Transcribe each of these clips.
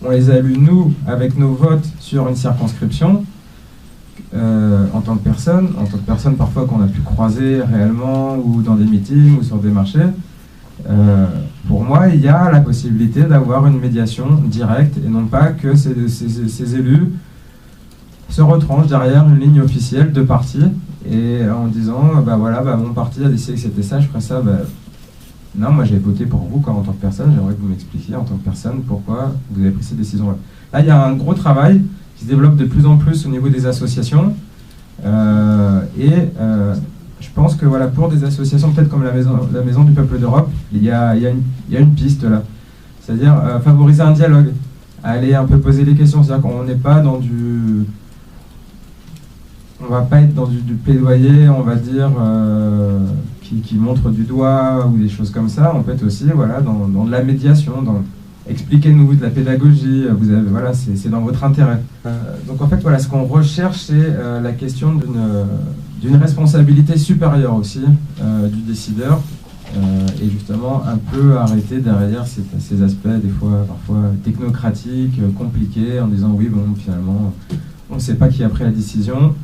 on les a élus, nous, avec nos votes sur une circonscription, en tant que personne parfois qu'on a pu croiser réellement, ou dans des meetings, ou sur des marchés. Pour moi, il y a la possibilité d'avoir une médiation directe, et non pas que ces élus se retranchent derrière une ligne officielle de parti, et en disant, bah voilà, bah mon parti a décidé que c'était ça, je ferai ça. Bah, non, moi j'ai voté pour vous en tant que personne, j'aimerais que vous m'expliquiez en tant que personne pourquoi vous avez pris ces décisions-là. Là, il y a un gros travail qui se développe de plus en plus au niveau des associations, je pense que voilà, pour des associations peut-être comme la Maison du Peuple d'Europe, il y a une piste là, c'est-à-dire favoriser un dialogue, aller un peu poser des questions, c'est-à-dire qu'on n'est pas dans du... On va pas être dans du plaidoyer, on va dire, qui montre du doigt ou des choses comme ça. On peut être aussi voilà, dans de la médiation, expliquez-nous, de la pédagogie, voilà, c'est dans votre intérêt. Donc en fait, voilà, ce qu'on recherche, c'est la question d'une responsabilité supérieure aussi du décideur, et justement un peu arrêter derrière ces aspects, des fois parfois technocratiques, compliqués, en disant oui, bon, finalement, on ne sait pas qui a pris la décision.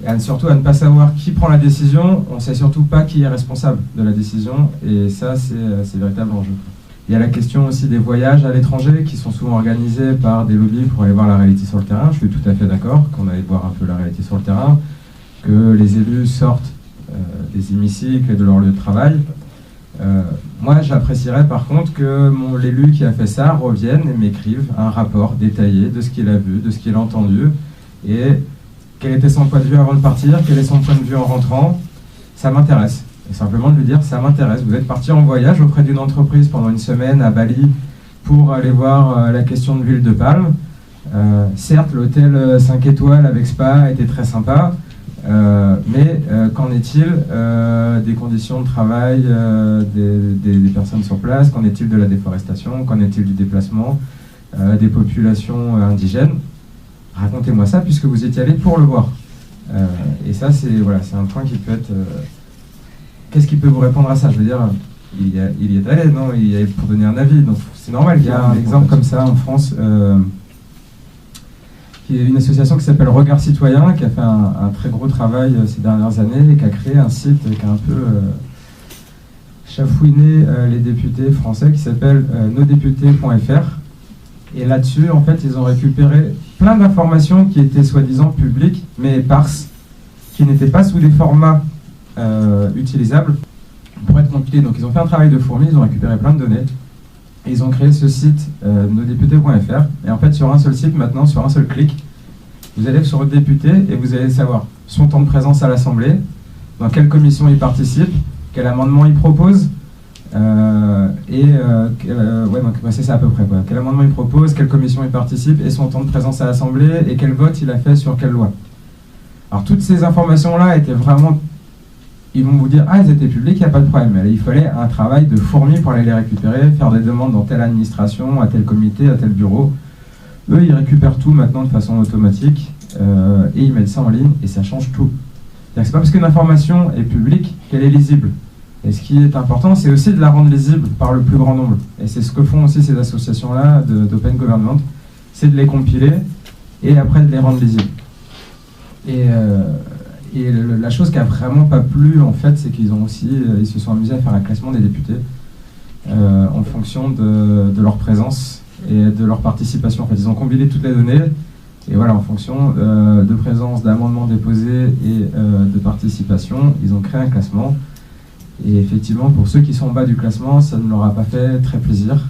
Et surtout à ne pas savoir qui prend la décision, on ne sait surtout pas qui est responsable de la décision, et ça c'est le véritable enjeu. Il y a la question aussi des voyages à l'étranger qui sont souvent organisés par des lobbies pour aller voir la réalité sur le terrain. Je suis tout à fait d'accord qu'on aille voir un peu la réalité sur le terrain, que les élus sortent des hémicycles et de leur lieu de travail. Moi j'apprécierais par contre que l'élu qui a fait ça revienne et m'écrive un rapport détaillé de ce qu'il a vu, de ce qu'il a entendu, et quel était son point de vue avant de partir, quel est son point de vue en rentrant, ça m'intéresse. Et simplement de lui dire, ça m'intéresse, vous êtes parti en voyage auprès d'une entreprise pendant une semaine à Bali pour aller voir la question de l'huile de palme. Certes, l'hôtel 5 étoiles avec spa était très sympa, mais qu'en est-il des conditions de travail des personnes sur place, qu'en est-il de la déforestation, qu'en est-il du déplacement des populations indigènes? Racontez-moi ça puisque vous étiez allé pour le voir. Et ça, c'est un point qui peut être... Qu'est-ce qui peut vous répondre à ça? Je veux dire, il y est allé, non? Il y est pour donner un avis. Donc c'est normal. Il y a un exemple comme ça en France, qui est une association qui s'appelle Regard Citoyen, qui a fait un très gros travail ces dernières années et qui a créé un site qui a un peu chafouiné les députés français, qui s'appelle nosdéputés.fr. Et là-dessus, en fait, ils ont récupéré plein d'informations qui étaient soi-disant publiques, mais éparses, qui n'étaient pas sous des formats utilisables pour être compilés. Donc ils ont fait un travail de fourmi, ils ont récupéré plein de données, et ils ont créé ce site nosdéputés.fr. Et en fait, sur un seul site, maintenant, sur un seul clic, vous allez sur votre député et vous allez savoir son temps de présence à l'Assemblée, dans quelle commission il participe, quel amendement il propose, c'est ça à peu près, quoi. Quel amendement il propose, quelle commission il participe, et son temps de présence à l'Assemblée, et quel vote il a fait sur quelle loi. Alors toutes ces informations-là étaient vraiment... Ils vont vous dire, ah, elles étaient publiques, il n'y a pas de problème. Mais il fallait un travail de fourmi pour aller les récupérer, faire des demandes dans telle administration, à tel comité, à tel bureau. Eux, ils récupèrent tout maintenant de façon automatique, et ils mettent ça en ligne, et ça change tout. C'est pas parce qu'une information est publique qu'elle est lisible. Et ce qui est important, c'est aussi de la rendre lisible par le plus grand nombre. Et c'est ce que font aussi ces associations-là d'Open Government, c'est de les compiler et après de les rendre lisibles. Et la chose qui a vraiment pas plu, en fait, c'est qu'ils ils se sont amusés à faire un classement des députés en fonction de leur présence et de leur participation. En fait, ils ont combiné toutes les données, et voilà, en fonction de présence, d'amendements déposés et de participation, ils ont créé un classement. Et effectivement, pour ceux qui sont en bas du classement, ça ne leur a pas fait très plaisir.